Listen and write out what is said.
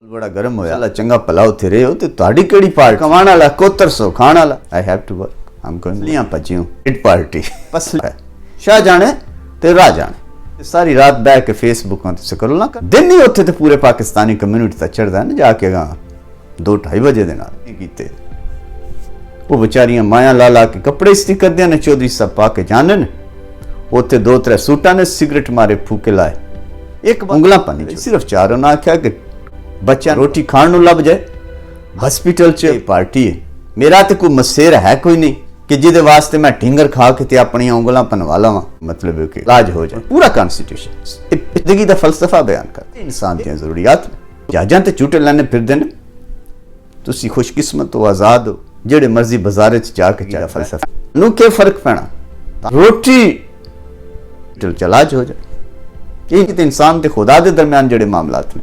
बड़ा गर्म होया चंगा भला उत्थे रहे हो ते तुहाडी केड़ी पार्टी कमाण वाला कोतर सो खाण वाला I have to work I am going लिया पजियो इट पार्टी बस शाह जाने ते राह जाने सारी रात बैठ के फेसबुक ते स्क्रॉल ना कर दिन ही उत्थे ते पूरे पाकिस्तानी कम्युनिटी तक चढ़दा ना जाके 2-2:30 बजे दे नाल कीते वो बेचारियां माया ला ला के कपड़े इस्त्री करदे ने चौधरी साहब पा के जाने ने उत्थे 2-3 सूटां ने सिगरेट मारे फूके लाए एक उंगलां पानी सिर्फ चार उन्हां आख्या कि बच्चा रोटी खाण नूं लभ जाए हॉस्पिटल च पार्टी है मेरा तो कोई मसेर है कोई नहीं कि जिदे वास्ते मैं ढिंगर खा के ते अपनी उंगलां पनवा लवां मतलब कि इलाज हो जाए पूरा कॉन्स्टिट्यूशन जिंदगी दा फलसफा बयान कर इंसान दी जरूरियात जहाजां ते झूटे लैने फिरदे ने तुसी खुशकिस्मत हो आजाद हो जेड़े मर्जी बाजार च जाके तेरा फलसफा नूं क्या फर्क पैना रोटी इलाज हो जाए ये इंसान ते खुदा दे दरम्यान जेड़े मामलात ने